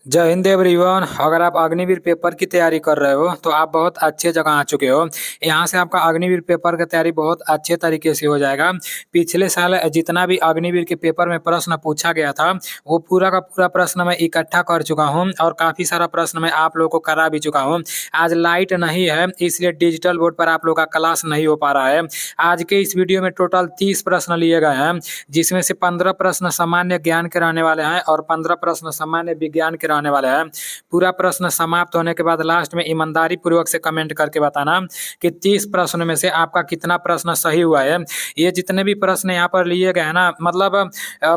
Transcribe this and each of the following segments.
जय हिंद एवरीवन। अगर आप अग्निवीर पेपर की तैयारी कर रहे हो तो आप बहुत अच्छे जगह आ चुके हो। यहाँ से आपका अग्निवीर पेपर का तैयारी बहुत अच्छे तरीके से हो जाएगा। पिछले साल जितना भी अग्निवीर के पेपर में प्रश्न पूछा गया था वो पूरा का पूरा प्रश्न मैं इकट्ठा कर चुका हूँ और काफ़ी सारा प्रश्न मैं आप लोगों को करा भी चुका हूँ। आज लाइट नहीं है इसलिए डिजिटल बोर्ड पर आप लोग का क्लास नहीं हो पा रहा है। आज के इस वीडियो में टोटल 30 प्रश्न लिए गए हैं, जिसमें से 15 प्रश्न सामान्य ज्ञान के रहने वाले हैं और 15 प्रश्न सामान्य विज्ञान के रहने वाले हैं। पूरा प्रश्न समाप्त होने के बाद लास्ट में ईमानदारी पूर्वक से कमेंट करके बताना कि 30 प्रश्न में से आपका कितना प्रश्न सही हुआ है। ये जितने भी प्रश्न यहाँ पर लिए गए हैं ना, मतलब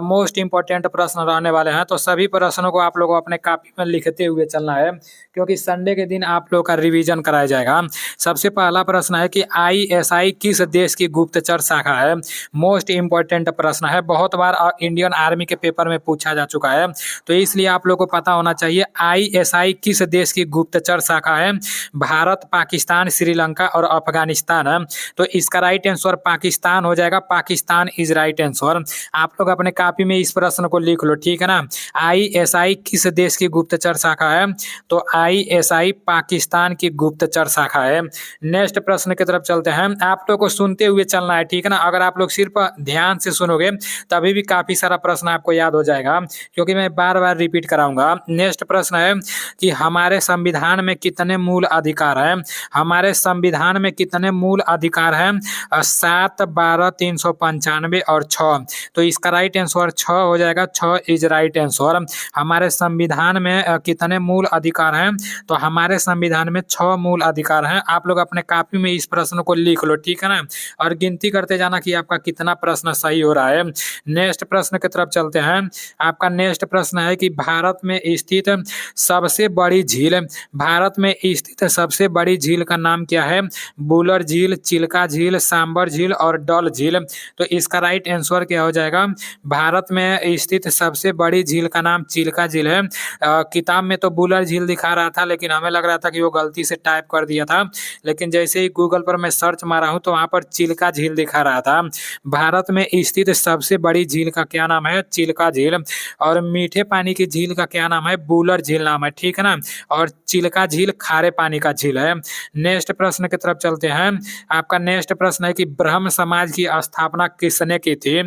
मोस्ट इंपॉर्टेंट प्रश्न रहने वाले हैं, तो सभी प्रश्नों को आप लोगों को अपने कॉपी में लिखते हुए चलना है, क्योंकि संडे के दिन आप लोगों का रिवीजन कराया जाएगा। सबसे पहला प्रश्न है कि ISI किस देश की गुप्तचर शाखा है। मोस्ट इंपॉर्टेंट प्रश्न है, बहुत बार इंडियन आर्मी के पेपर में पूछा जा चुका है, तो इसलिए आप लोग को पता होना चाहिए ISI किस देश की गुप्तचर शाखा है। भारत, पाकिस्तान, श्रीलंका और अफगानिस्तान है, तो इसका राइट आंसर पाकिस्तान हो जाएगा। Pakistan is right answer. आप लोग अपने कॉपी में इस प्रश्न को लिख लो, ठीक है ना। ISI किस देश की गुप्तचर शाखा है, तो ISI पाकिस्तान की गुप्तचर शाखा है। नेक्स्ट प्रश्न की तरफ चलते हैं। आप लोग को सुनते हुए चलना है, ठीक है ना। अगर आप लोग सिर्फ ध्यान से सुनोगे तभी भी काफी सारा प्रश्न आपको याद हो जाएगा, क्योंकि मैं बार बार रिपीट कराऊंगा। नेक्स्ट प्रश्न है कि हमारे संविधान में कितने मूल अधिकार हैं। हमारे संविधान में कितने मूल अधिकार हैं, 7, 12, 395 और 6। तो इसका राइट आंसर 6 हो जाएगा। 6 इज राइट आंसर। हमारे संविधान में कितने मूल अधिकार हैं, तो हमारे संविधान में 6 मूल अधिकार हैं। आप लोग अपने कॉपी में इस प्रश्न को लिख लो, ठीक है ना, और गिनती करते जाना कि आपका कितना प्रश्न सही हो रहा है। नेक्स्ट प्रश्न की तरफ चलते हैं। आपका नेक्स्ट प्रश्न है कि भारत में स्थित सबसे बड़ी झील, भारत में स्थित सबसे बड़ी झील का नाम क्या है। बुलर झील, चिल्का झील, सांबर झील और डल झील। तो इसका राइट आंसर क्या हो जाएगा। भारत में स्थित सबसे बड़ी झील का नाम चिल्का झील है। किताब में तो बुलर झील दिखा रहा था, लेकिन हमें लग रहा था कि वो गलती से टाइप कर दिया था, लेकिन जैसे ही गूगल पर मैं सर्च मारा हूँ तो वहाँ पर चिल्का झील दिखा रहा था। भारत में स्थित सबसे बड़ी झील का क्या नाम है, चिल्का झील। और मीठे पानी की झील का क्या नाम है, बुलर झील नाम है, ठीक है ना। और चिल्का झील खारे पानी का झील है। नेक्स्ट प्रश्न की तरफ चलते हैं। आपका नेक्स्ट प्रश्न है कि ब्रह्म समाज की स्थापना किसने की थी।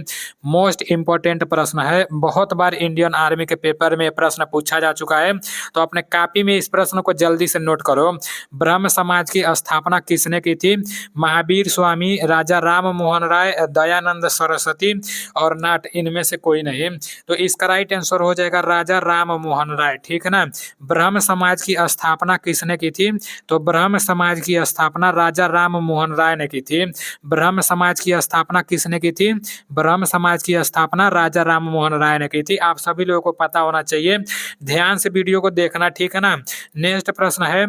मोस्ट इंपॉर्टेंट प्रश्न है, बहुत बार इंडियन आर्मी के पेपर में प्रश्न पूछा जा चुका है, तो अपने कॉपी में इस प्रश्न को जल्दी से नोट करो। ब्रह्म समाज की स्थापना किसने की थी। महावीर स्वामी, राजा राम मोहन राय, दयानंद सरस्वती और नाट, इनमें से कोई नहीं। तो इसका राइट आंसर हो जाएगा राजा राम मोहन राय, ठीक है ना। ब्रह्म समाज की स्थापना किसने की थी, तो ब्रह्म समाज की स्थापना राजा राम मोहन राय ने की थी। ब्रह्म समाज की स्थापना किसने की थी, ब्रह्म समाज की स्थापना राजा राम मोहन राय ने की थी। आप सभी लोगों को पता होना चाहिए, ध्यान से वीडियो को देखना, ठीक है ना। नेक्स्ट प्रश्न है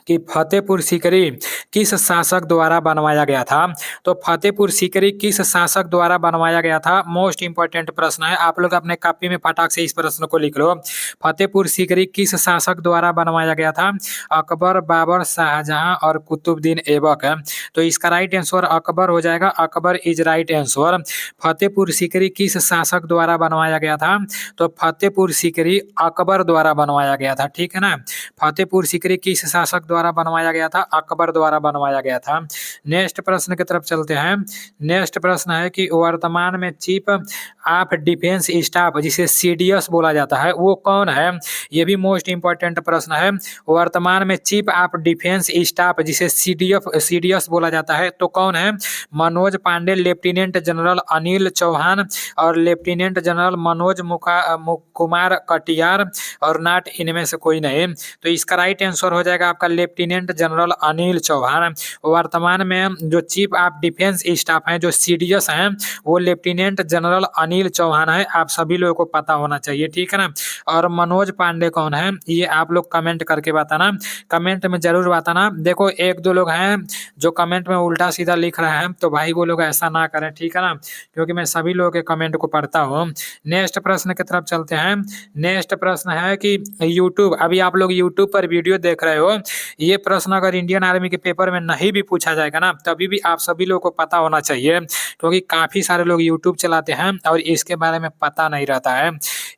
कि फतेहपुर सीकरी किस शासक द्वारा बनवाया गया था। तो फतेहपुर सीकरी किस शासक द्वारा बनवाया गया था, मोस्ट इंपॉर्टेंट प्रश्न है। आप लोग अपने कॉपी में फटाक से इस प्रश्न को लिख लो। फतेहपुर सीकरी किस शासक द्वारा बनवाया गया था। अकबर, बाबर, शाहजहां और कुतुबुद्दीन ऐबक है। तो इसका राइट आंसर अकबर हो जाएगा। Akbar is right answer. Fatehpur Sikri किस शासक द्वारा बनवाया गया था, तो फतेहपुर सीकरी अकबर द्वारा बनवाया गया था, ठीक है ना। फतेहपुर सीकरी किस शासक द्वारा बनवाया गया था, अकबर द्वारा बनवाया गया था। नेक्स्ट प्रश्न की तरफ चलते हैं। नेक्स्ट प्रश्न है कि वर्तमान में चीफ ऑफ डिफेंस स्टाफ, जिसे CDS बोला जाता है, वो कौन है। ये भी मोस्ट इंपॉर्टेंट प्रश्न है। वर्तमान में चीफ ऑफ डिफेंस स्टाफ, जिसे CDS बोला जाता है, तो कौन है। मनोज पांडे, लेफ्टिनेंट जनरल अनिल चौहान और लेफ्टिनेंट जनरल मनोज कुमार कटियार और नाट, इनमें से कोई नहीं। तो इसका राइट आंसर हो जाएगा आपका लेफ्टिनेंट जनरल अनिल चौहान। वर्तमान में जो चीफ ऑफ डिफेंस स्टाफ हैं, जो CDS हैं, वो लेफ्टिनेंट जनरल अनिल चौहान है। आप सभी लोगों को पता होना चाहिए, ठीक है ना। और मनोज पांडे कौन है, ये आप लोग कमेंट करके बताना, कमेंट में जरूर बताना। देखो एक दो लोग हैं जो कमेंट में उल्टा सीधा लिख रहे हैं, तो भाई वो लोग ऐसा ना करें, ठीक है ना, क्योंकि मैं सभी लोगों के कमेंट को पढ़ता हूँ। नेक्स्ट प्रश्न की तरफ चलते हैं। नेक्स्ट प्रश्न है कि यूट्यूब, अभी आप लोग यूट्यूब पर वीडियो देख रहे हो, ये प्रश्न अगर इंडियन आर्मी के पेपर में नहीं भी पूछा जाएगा ना, तभी भी आप सभी लोगों को पता होना चाहिए, क्योंकि काफ़ी सारे लोग यूट्यूब चलाते हैं और इसके बारे में पता नहीं रहता है।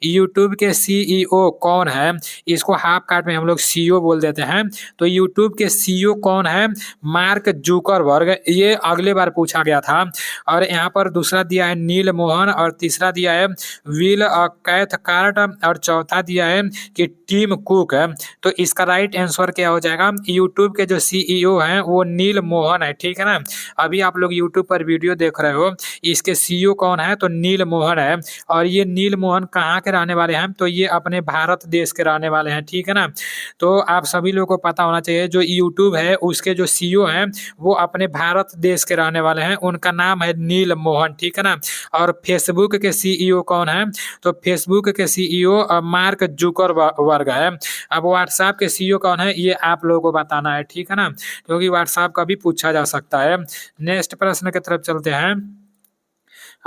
यूट्यूब के सीईओ कौन है? इसको हाफ काट में हम लोग सीईओ बोल देते हैं। तो यूट्यूब के सीईओ कौन है? Mark Zuckerberg. ये अगले बार पूछा गया था। और यहाँ पर दूसरा दिया है नील मोहन, और तीसरा दिया है विल कैथकार्ट, और चौथा दिया है कि टिम कुक है। तो इसका राइट आंसर क्या हो जाएगा? यूट्यूब के जो सीईओ हैं वो नील मोहन है, ठीक है ना। अभी आप लोग यूट्यूब पर वीडियो देख रहे हो, इसके सीईओ कौन है? तो नील मोहन है। और ये नील मोहन कहाँ के रहने वाले हैं? तो ये अपने भारत देश के रहने वाले हैं, ठीक है ना। तो आप सभी लोगों को पता होना चाहिए, जो यूट्यूब है उसके जो सीईओ हैं वो अपने भारत देश के रहने वाले हैं, उनका नाम है नील मोहन, ठीक है ना। और फेसबुक के सीईओ कौन है? तो फेसबुक के सीईओ मार्क जुकरबर्ग है। अब व्हाट्सएप के सीईओ कौन है? ये आप लोगों को बताना है, ठीक है ना, क्योंकि व्हाट्सएप का भी पूछा जा सकता है। नेक्स्ट प्रश्न की तरफ चलते हैं।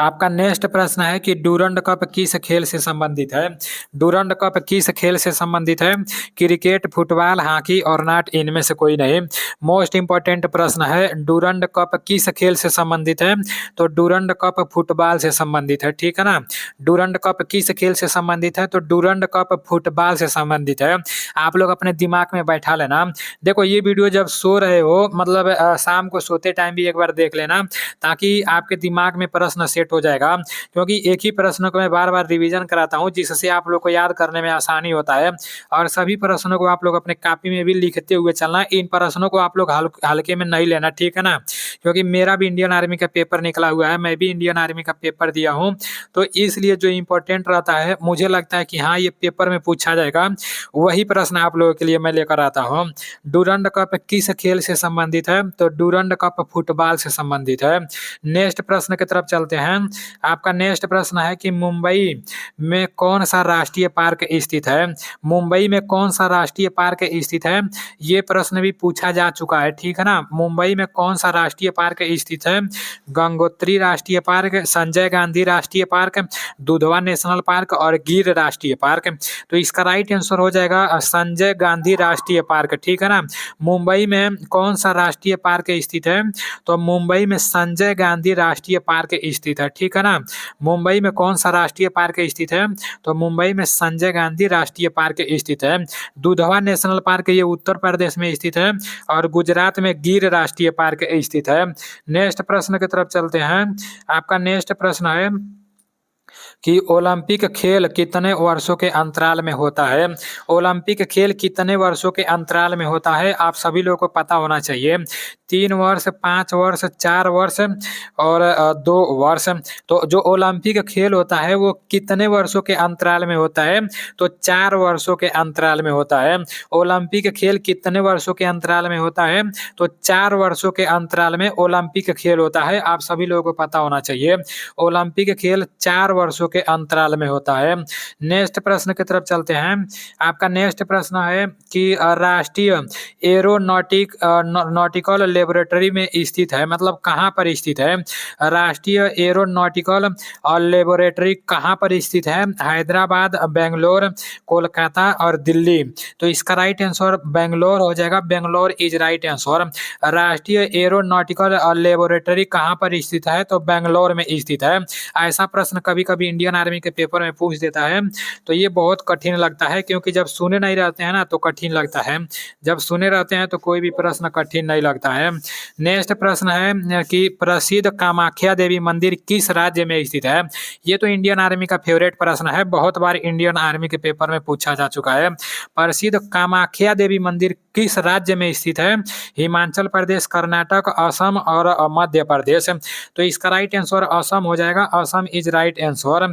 आपका नेक्स्ट प्रश्न है कि डूरंड कप किस खेल से संबंधित है? डूरंड कप किस खेल से संबंधित है? क्रिकेट, फुटबॉल, हॉकी और नॉट, इनमें से कोई नहीं। मोस्ट इंपॉर्टेंट प्रश्न है, डूरंड कप किस खेल से संबंधित है? तो डूरंड कप फुटबॉल से संबंधित है, ठीक है ना। डूरंड कप किस खेल से संबंधित है? तो डूरंड कप फुटबॉल से संबंधित है। आप लोग अपने दिमाग में बैठा लेना। देखो, ये वीडियो जब सो रहे हो, मतलब शाम को सोते टाइम भी एक बार देख लेना, ताकि आपके दिमाग में प्रश्न सेट हो जाएगा, क्योंकि एक ही प्रश्न को मैं बार बार रिवीजन कराता हूं, जिससे आप लोग को याद करने में आसानी होता है। और सभी प्रश्नों को आप लोग अपने कॉपी में भी लिखते हुए चलना। इन प्रश्नों को आप लोग हल्के में नहीं लेना, ठीक है ना, क्योंकि मेरा भी इंडियन आर्मी का पेपर निकला हुआ है, मैं भी इंडियन आर्मी का पेपर दिया हूँ। तो इसलिए जो इम्पोर्टेंट रहता है, मुझे लगता है कि हाँ ये पेपर में पूछा जाएगा, वही प्रश्न आप लोगों के लिए मैं लेकर आता हूँ। डूरंड कप किस खेल से संबंधित है? तो डूरंड कप फुटबॉल से संबंधित है। नेक्स्ट प्रश्न की तरफ चलते हैं। आपका नेक्स्ट प्रश्न है कि मुंबई में कौन सा राष्ट्रीय पार्क स्थित है? मुंबई में कौन सा राष्ट्रीय पार्क स्थित है? ये प्रश्न भी पूछा जा चुका है, ठीक है ना। मुंबई में कौन सा राष्ट्रीय पार्क स्थित है? गंगोत्री राष्ट्रीय पार्क, संजय गांधी राष्ट्रीय पार्क, दुधवा नेशनल पार्क और गिर राष्ट्रीय पार्क। तो इसका राइट आंसर हो जाएगा संजय गांधी राष्ट्रीय पार्क, ठीक है ना। मुंबई में कौन सा राष्ट्रीय पार्क स्थित है? तो मुंबई में संजय गांधी राष्ट्रीय पार्क स्थित है, ठीक है ना। मुंबई में कौन सा राष्ट्रीय पार्क स्थित है? तो मुंबई में संजय गांधी राष्ट्रीय पार्क स्थित है। दुधवा नेशनल पार्क ये उत्तर प्रदेश में स्थित है, और गुजरात में गिर राष्ट्रीय पार्क स्थित है। नेक्स्ट प्रश्न की तरफ चलते हैं। आपका नेक्स्ट प्रश्न है कि ओलंपिक खेल कितने वर्षों के अंतराल में होता है? ओलंपिक खेल कितने वर्षों के अंतराल में होता है? आप सभी लोगों को पता होना चाहिए। 3 वर्ष, 5 वर्ष, 4 वर्ष और 2 वर्ष। तो जो ओलंपिक खेल होता है वो कितने वर्षों के अंतराल में होता है? तो 4 वर्षों के अंतराल में होता है। ओलंपिक खेल कितने वर्षों के अंतराल में होता है? तो 4 वर्षों के अंतराल में ओलंपिक खेल होता है। आप सभी लोगों को पता होना चाहिए, ओलंपिक खेल 4 वर्षों के अंतराल में होता है। नेक्स्ट प्रश्न की तरफ चलते हैं। आपका नेक्स्ट प्रश्न है कि राष्ट्रीय नॉटिकल लेबोरेटरी में स्थित है, मतलब कहाँ पर स्थित है? राष्ट्रीय एरोनॉटिकल लेबोरेटरी कहाँ पर स्थित है? हैदराबाद, बेंगलोर, कोलकाता और दिल्ली। तो इसका राइट आंसर बेंगलोर हो जाएगा। Bangalore is right answer. राष्ट्रीय एरोनॉटिकल लेबोरेटरी कहाँ पर स्थित है? तो बेंगलोर में स्थित है। ऐसा प्रश्न कभी कभी इंडियन आर्मी के पेपर में पूछ देता है, तो ये बहुत कठिन लगता है, क्योंकि जब सुने नहीं रहते हैं ना तो कठिन लगता है, जब सुने रहते हैं तो कोई भी प्रश्न कठिन नहीं लगता है। नेक्स्ट प्रश्न है कि प्रसिद्ध कामाख्या देवी मंदिर किस राज्य में स्थित है? ये तो इंडियन आर्मी का फेवरेट प्रश्न है, बहुत बार इंडियन आर्मी के पेपर में पूछा जा चुका है। प्रसिद्ध कामाख्या देवी मंदिर किस राज्य में स्थित है? हिमाचल प्रदेश, कर्नाटक, असम और मध्य प्रदेश। तो इसका राइट आंसर असम हो जाएगा। Assam is right answer.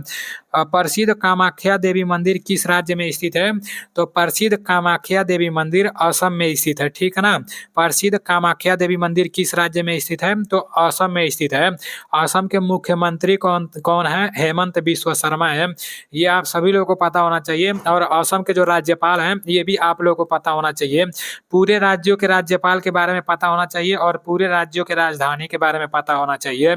प्रसिद्ध कामाख्या देवी मंदिर किस राज्य में स्थित है? तो प्रसिद्ध कामाख्या देवी मंदिर असम में स्थित है, ठीक है ना। प्रसिद्ध कामाख्या देवी मंदिर किस राज्य में स्थित है? तो असम में स्थित है। असम के मुख्यमंत्री कौन है? हेमंत बिस्वा शर्मा है। ये आप सभी लोगों को पता होना चाहिए। और असम के जो राज्यपाल हैं ये भी आप लोगों को पता होना चाहिए। पूरे राज्यों के राज्यपाल के बारे में पता होना चाहिए और पूरे राज्यों के राजधानी के बारे में पता होना चाहिए।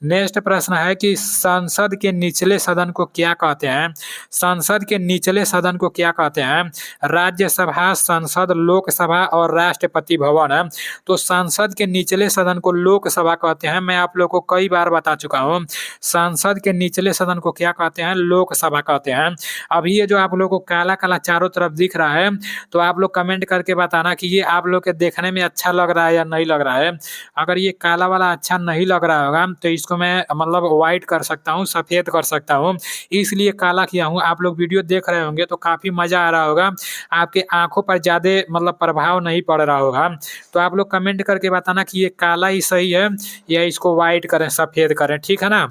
नेक्स्ट प्रश्न है कि संसद के निचले सदन को क्या कहते हैं? संसद के निचले सदन को क्या कहते हैं? राज्यसभा, संसद, लोकसभा और राष्ट्रपति भवन है। तो संसद के निचले सदन को लोकसभा कहते हैं। मैं आप लोग को कई बार बता चुका हूँ, संसद के निचले सदन को क्या कहते हैं? लोकसभा कहते हैं। अभी ये जो आप लोग को काला काला चारों तरफ दिख रहा है, तो आप लोग कमेंट करके बताना कि ये आप लोग के देखने में अच्छा लग रहा है या नहीं लग रहा है। अगर ये काला वाला अच्छा नहीं लग रहा होगा तो इसको मैं मतलब व्हाइट कर सकता हूँ, सफ़ेद कर सकता हूँ, इसलिए काला किया हूँ। आप लोग वीडियो देख रहे होंगे तो काफ़ी मज़ा आ रहा होगा, आपके आंखों पर ज़्यादा मतलब प्रभाव नहीं पड़ रहा होगा। तो आप लोग कमेंट करके बताना कि ये काला ही सही है या इसको व्हाइट करें, सफ़ेद करें, ठीक है ना?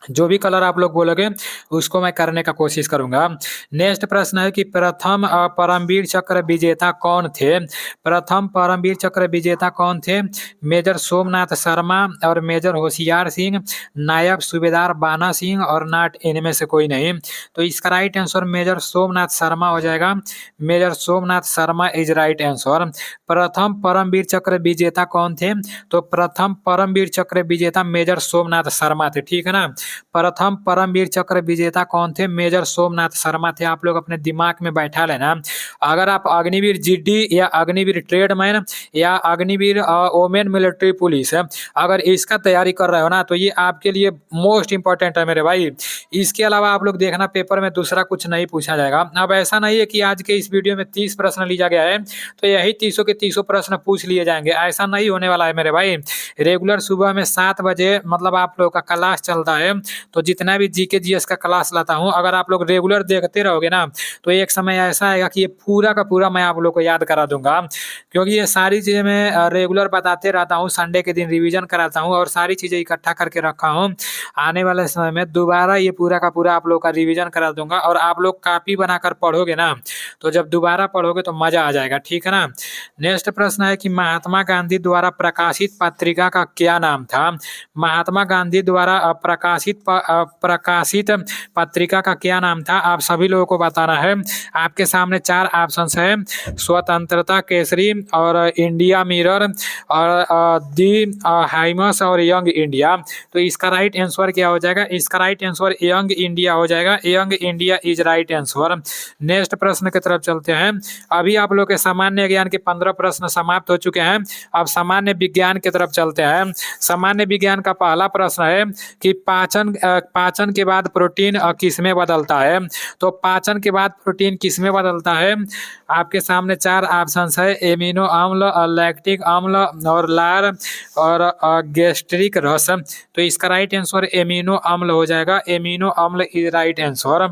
जो भी कलर आप लोग बोलोगे उसको मैं करने का कोशिश करूंगा। नेक्स्ट प्रश्न है कि प्रथम परमवीर चक्र विजेता कौन थे? प्रथम परमवीर चक्र विजेता कौन थे? मेजर सोमनाथ शर्मा और मेजर होशियार सिंह, नायब सूबेदार बाना सिंह और नाट इनमें से कोई नहीं। तो इसका right answer major Somnath Sharma हो जाएगा। Major Somnath Sharma is right answer. प्रथम परमवीर चक्र विजेता कौन थे? तो प्रथम परमवीर चक्र विजेता मेजर सोमनाथ शर्मा थे, ठीक है ना? प्रथम परमवीर चक्र विजेता कौन थे? मेजर सोमनाथ शर्मा थे। आप लोग अपने दिमाग में बैठा लेना। अगर आप अग्निवीर जीडी या अग्निवीर ट्रेडमैन या अग्निवीर वोमेन मिलिट्री पुलिस है, अगर इसका तैयारी कर रहे हो ना, तो ये आपके लिए मोस्ट इंपॉर्टेंट है मेरे भाई। इसके अलावा आप लोग देखना पेपर में दूसरा कुछ नहीं पूछा जाएगा। अब ऐसा नहीं है कि आज के इस वीडियो में 30 प्रश्न लिया गया है तो यही 30 के 30 प्रश्न पूछ लिए जाएंगे, ऐसा नहीं होने वाला है मेरे भाई। रेगुलर सुबह में 7 बजे मतलब आप लोग का क्लास चलता है, तो जितना भी जीके जीएस का क्लास लाता हूँ, अगर आप लोग रेगुलर देखते रहोगे ना, तो एक समय ऐसा आएगा कि ये पूरा का पूरा मैं आप लोग को याद करा दूंगा, क्योंकि ये सारी चीज़ें मैं रेगुलर बताते रहता हूँ। संडे के दिन रिवीजन कराता हूँ और सारी चीज़ें इकट्ठा करके रखा हूँ। आने वाले समय में दोबारा ये पूरा का पूरा आप लोग का रिवीजन करा दूंगा, और आप लोग कॉपी बनाकर पढ़ोगे ना, तो जब दोबारा पढ़ोगे तो मज़ा आ जाएगा, ठीक है ना? नेक्स्ट प्रश्न है कि महात्मा गांधी द्वारा प्रकाशित पत्रिका का क्या नाम था? महात्मा गांधी द्वारा प्रकाशित पत्रिका का क्या नाम था? आप सभी लोगों को बताना है। आपके सामने 4 ऑप्शंस है, स्वतंत्रता केसरी और इंडिया मिरर और दी हाइमस और यंग इंडिया। तो इसका राइट आंसर क्या हो जाएगा? इसका राइट आंसर यंग इंडिया हो जाएगा। Young India is right answer. Next प्रश्न की तरफ चलते हैं। अभी आप लोग के सामान्य ज्ञान के 15 प्रश्न समाप्त हो चुके हैं। अब सामान्य विज्ञान की तरफ चलते हैं। सामान्य विज्ञान का पहला प्रश्न है कि पाचन के बाद प्रोटीन किसमें बदलता है? तो पाचन के बाद प्रोटीन किसमें बदलता है? आपके सामने 4 ऑप्शंस है, एमिनो अम्ल, लैक्टिक अम्ल और लार और गैस्ट्रिक रस। तो इसका राइट आंसर एमिनो अम्ल हो जाएगा। एमिनो अम्ल इज राइट आंसर।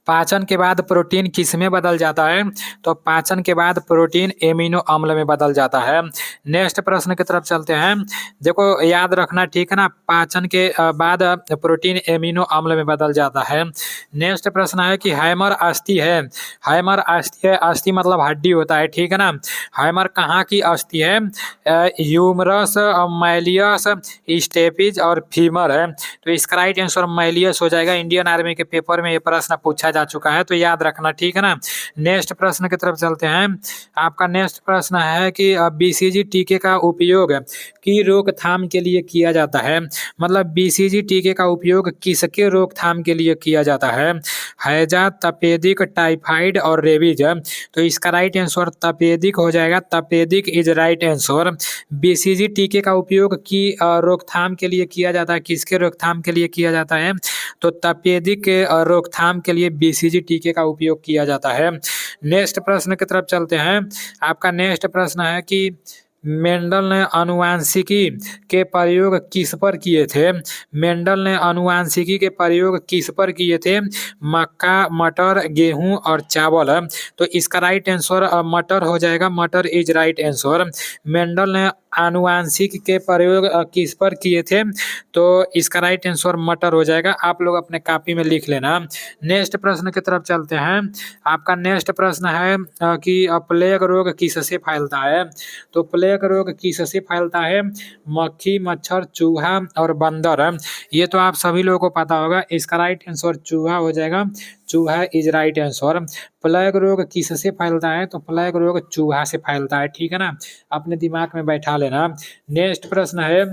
पाचन के बाद प्रोटीन किस में बदल जाता है? तो पाचन के बाद प्रोटीन एमिनो अम्ल में बदल जाता है। नेक्स्ट प्रश्न की तरफ चलते हैं। देखो याद रखना, ठीक है ना? पाचन के बाद प्रोटीन एमिनो अम्ल में बदल जाता है। नेक्स्ट प्रश्न है कि हैमर अस्थि है। हैमर अस्थि है, अस्थि मतलब हड्डी होता है, ठीक है ना? हैमर कहाँ की अस्थि है? ह्यूमरस, मैलियस, स्टेपिज और फीमर है। तो इसका राइट आंसर मैलियस हो जाएगा। इंडियन आर्मी के पेपर में ये प्रश्न पूछा जा चुका है, तो याद रखना, ठीक है ना? नेक्स्ट प्रश्न की तरफ चलते हैं। आपका नेक्स्ट प्रश्न है कि बीसीजी टीके का उपयोग की रोकथाम के लिए किया जाता है। मतलब बीसीजी टीके का उपयोग किसके रोकथाम के लिए किया जाता है? हैजा, तपेदिक, टाइफाइड और रेबीज। तो इसका राइट आंसर तपेदिक हो जाएगा। तपेदिक इज राइट आंसर। बीसीजी टीके का उपयोग की रोकथाम के लिए किया जाता है। किसके रोकथाम के लिए किया जाता है? तो तपेदिक के रोकथाम के लिए बीसीजी टीके का उपयोग किया जाता है। नेक्स्ट प्रश्न की तरफ चलते हैं। आपका नेक्स्ट प्रश्न है कि मेंडल ने आनुवांशिकी के प्रयोग किस पर किए थे? मेंडल ने आनुवांशिकी के प्रयोग किस पर किए थे? मक्का, मटर, गेहूं और चावल। तो इसका राइट आंसर मटर हो जाएगा। मटर इज राइट आंसर। मेंडल ने आनुवांशिक के प्रयोग किस पर किए थे? तो इसका राइट आंसर मटर हो जाएगा। आप लोग अपने कॉपी में लिख लेना। नेक्स्ट प्रश्न की तरफ चलते हैं। आपका नेक्स्ट प्रश्न है कि प्लेग रोग किससे फैलता है? तो प्लेग रोग किससे फैलता है? मक्खी, मच्छर, चूहा और बंदर। ये तो आप सभी लोगों को पता होगा। इसका राइट आंसर चूहा हो जाएगा। चूहा इज राइट आंसर। प्लेग रोग किससे फैलता है? तो प्लेग रोग चूहा से फैलता है, ठीक है ना? अपने दिमाग में बैठा लेना। नेक्स्ट प्रश्न है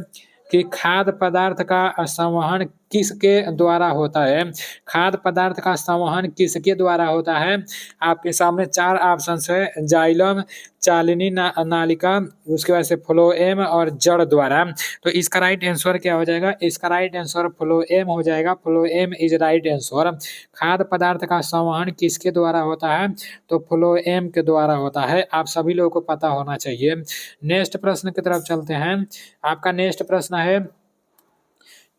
कि खाद्य पदार्थ का संवहन किसके द्वारा होता है? खाद्य पदार्थ का संवहन किसके द्वारा होता है? आपके सामने 4 ऑप्शंस है, जाइलम, चालिनी नालिका, उसके बाद से फ्लोएम और जड़ द्वारा। तो इसका राइट आंसर क्या हो जाएगा? इसका राइट आंसर फ्लोएम हो जाएगा। Phloem is right answer. खाद्य पदार्थ का संवहन किसके द्वारा होता है? तो फ्लोएम के द्वारा होता है। आप सभी लोगों को पता होना चाहिए। नेक्स्ट प्रश्न की तरफ चलते हैं। आपका नेक्स्ट प्रश्न है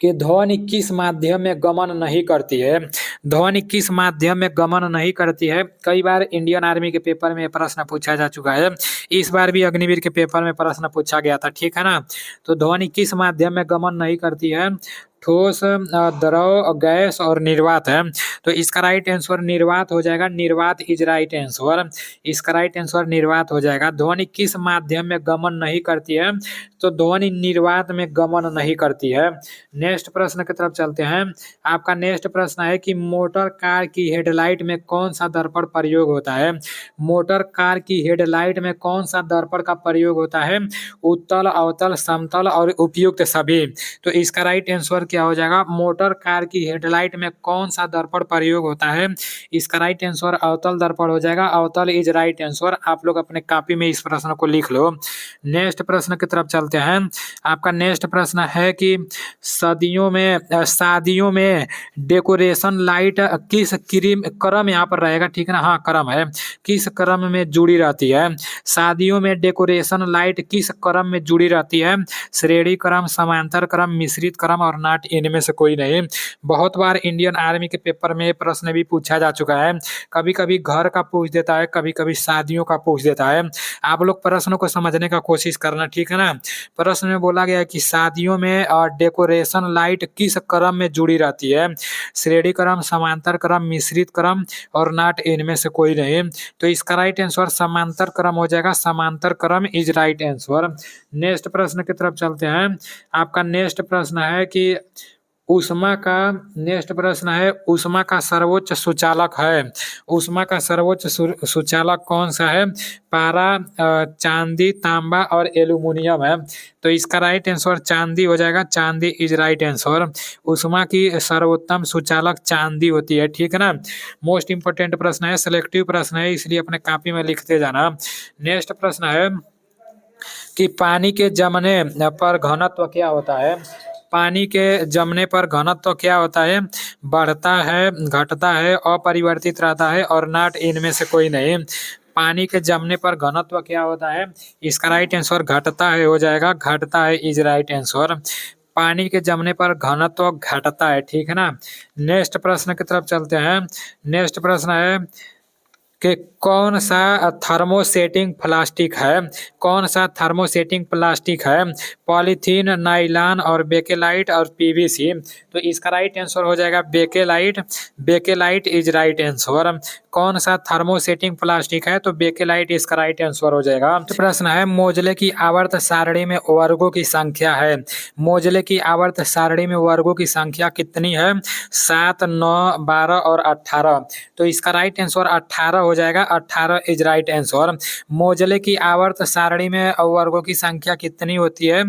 कि ध्वनि किस माध्यम में गमन नहीं करती है? ध्वनि किस माध्यम में गमन नहीं करती है? कई बार इंडियन आर्मी के पेपर में प्रश्न पूछा जा चुका है। इस बार भी अग्निवीर के पेपर में प्रश्न पूछा गया था, ठीक है ना। तो ध्वनि किस माध्यम में गमन नहीं करती है? ठोस, द्रव, गैस और निर्वात है। तो इसका राइट आंसर निर्वात हो जाएगा। निर्वात इज राइट आंसर। इसका राइट आंसर निर्वात हो जाएगा। ध्वनि किस माध्यम में गमन नहीं करती है? तो ध्वनि निर्वात में गमन नहीं करती है। नेक्स्ट प्रश्न की तरफ चलते हैं। आपका नेक्स्ट प्रश्न है कि मोटर कार की हेडलाइट में कौन सा दर्पण प्रयोग होता है? मोटर कार की हेडलाइट में कौन सा दर्पण का प्रयोग होता है? उत्तल, अवतल, समतल और उपयुक्त सभी। तो इसका राइट आंसर क्या हो जाएगा? मोटर कार की हेडलाइट में कौन सा दर्पण प्रयोग होता है? इसका राइट आंसर अवतल दर्पण हो जाएगा। अवतल इज राइट आंसर। आप लोग अपने कॉपी में इस प्रश्न को लिख लो। नेक्स्ट प्रश्न की तरफ चलते हैं। आपका नेक्स्ट प्रश्न है कि शादियों में डेकोरेशन लाइट किस क्रम यहाँ पर रहेगा, ठीक है ना। हाँ, क्रम है। किस क्रम में जुड़ी रहती है? शादियों में डेकोरेशन लाइट किस क्रम में जुड़ी रहती है? श्रेणी क्रम, समांतर क्रम, मिश्रित क्रम और नाट इनमें से कोई नहीं। बहुत बार इंडियन आर्मी के पेपर में प्रश्न भी पूछा जा चुका है। कभी कभी घर का पूछ देता है, कभी कभी शादियों का पूछ देता है। आप लोग प्रश्नों को समझने का कोशिश करना, ठीक है ना। प्रश्न में बोला गया है कि शादियों में डेकोरेशन लाइट किस क्रम में जुड़ी रहती है? श्रेणी क्रम, समांतर क्रम, मिश्रित क्रम और नाट इनमें से कोई नहीं। तो इसका राइट आंसर समांतर क्रम हो जाएगा। समांतर क्रम इज राइट आंसर। नेक्स्ट प्रश्न की तरफ चलते हैं। आपका नेक्स्ट प्रश्न है कि ऊष्मा का सर्वोच्च सूचालक है। ऊष्मा का सर्वोच्च सूचालक कौन सा है? पारा, चांदी, तांबा और एल्यूमिनियम है। तो इसका राइट आंसर चांदी हो जाएगा। चांदी इज राइट आंसर। ऊष्मा की सर्वोत्तम सूचालक चांदी होती है, ठीक है ना। मोस्ट इंपोर्टेंट प्रश्न है, सिलेक्टिव प्रश्न है, इसलिए अपने कॉपी में लिखते जाना। नेक्स्ट प्रश्न है कि पानी के जमने पर घनत्व क्या होता है? पानी के जमने पर घनत्व क्या होता है? बढ़ता है, घटता है, अपरिवर्तित रहता है और नाट इनमें से कोई नहीं। पानी के जमने पर घनत्व क्या होता है? इसका राइट आंसर घटता है हो जाएगा। घटता है इज राइट आंसर। पानी के जमने पर घनत्व घटता है, ठीक है ना। नेक्स्ट प्रश्न की तरफ चलते हैं। नेक्स्ट प्रश्न है कि कौन सा थर्मोसेटिंग प्लास्टिक है? कौन सा थर्मोसेटिंग प्लास्टिक है? पॉलीथीन, नाइलॉन और बेकेलाइट और पीवीसी। तो इसका राइट आंसर हो जाएगा bakelite. Bakelite is right answer. कौन सा थर्मोसेटिंग प्लास्टिक है? तो बेकेलाइट इसका राइट आंसर हो जाएगा। तो प्रश्न है मोजले की आवर्त सारणी में वर्गों की संख्या है। मोजले की आवर्त सारणी में वर्गों की संख्या कितनी है? 7, 9, 12 और 18। तो इसका राइट आंसर 18 हो जाएगा। 18 इज राइट आंसर। मोजले की आवर्त सारणी में वर्गों की संख्या कितनी होती है?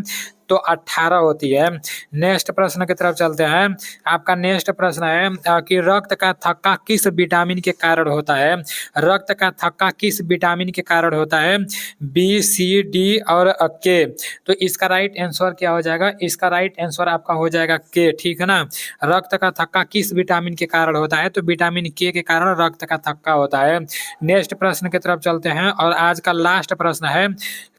तो 18 होती है। नेक्स्ट प्रश्न की तरफ चलते हैं। आपका नेक्स्ट प्रश्न है कि रक्त का थक्का किस विटामिन के कारण होता है? रक्त का थक्का किस विटामिन के कारण होता है? बी, सी, डी और के। तो इसका राइट आंसर क्या हो जाएगा? इसका राइट आंसर आपका हो जाएगा के, ठीक है ना। रक्त का थक्का किस विटामिन के कारण होता है? तो विटामिन के कारण रक्त का थक्का होता है। नेक्स्ट प्रश्न की तरफ चलते हैं और आज का लास्ट प्रश्न है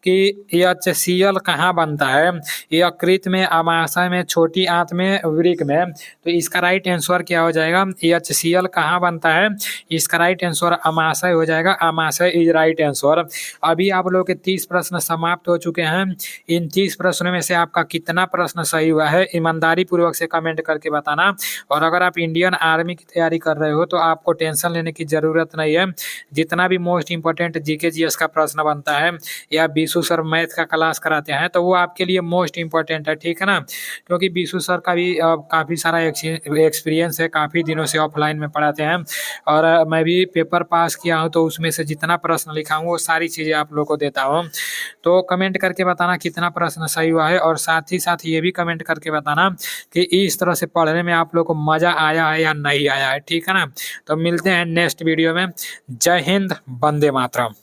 कि HCl कहाँ बनता है? यकृत में, आमाशय में, छोटी आंत में, वृक्क में। तो इसका राइट आंसर क्या हो जाएगा? HCl कहाँ बनता है? इसका राइट आंसर आमाशय हो जाएगा। आमाशय इज राइट आंसर। अभी आप लोगों के 30 प्रश्न समाप्त हो चुके हैं। इन 30 प्रश्नों में से आपका कितना प्रश्न सही हुआ है ईमानदारी पूर्वक से कमेंट करके बताना। और अगर आप इंडियन आर्मी की तैयारी कर रहे हो तो आपको टेंशन लेने की जरूरत नहीं है। जितना भी मोस्ट इंपोर्टेंट GK GS का प्रश्न बनता है या 20 बीसू सर मैथ का क्लास कराते हैं, तो वो आपके लिए मोस्ट इम्पोर्टेंट है, ठीक है ना। क्योंकि बीसू सर का भी काफ़ी सारा एक्सपीरियंस है, काफ़ी दिनों से ऑफलाइन में पढ़ाते हैं और मैं भी पेपर पास किया हूँ, तो उसमें से जितना प्रश्न लिखा हूँ वो सारी चीज़ें आप लोग को देता हूँ। तो कमेंट करके बताना कितना प्रश्न सही हुआ है, और साथ ही साथ ये भी कमेंट करके बताना कि इस तरह से पढ़ने में आप लोग को मज़ा आया है या नहीं आया है, ठीक है ना। तो मिलते हैं नेक्स्ट वीडियो में। जय हिंद, वंदे मातरम।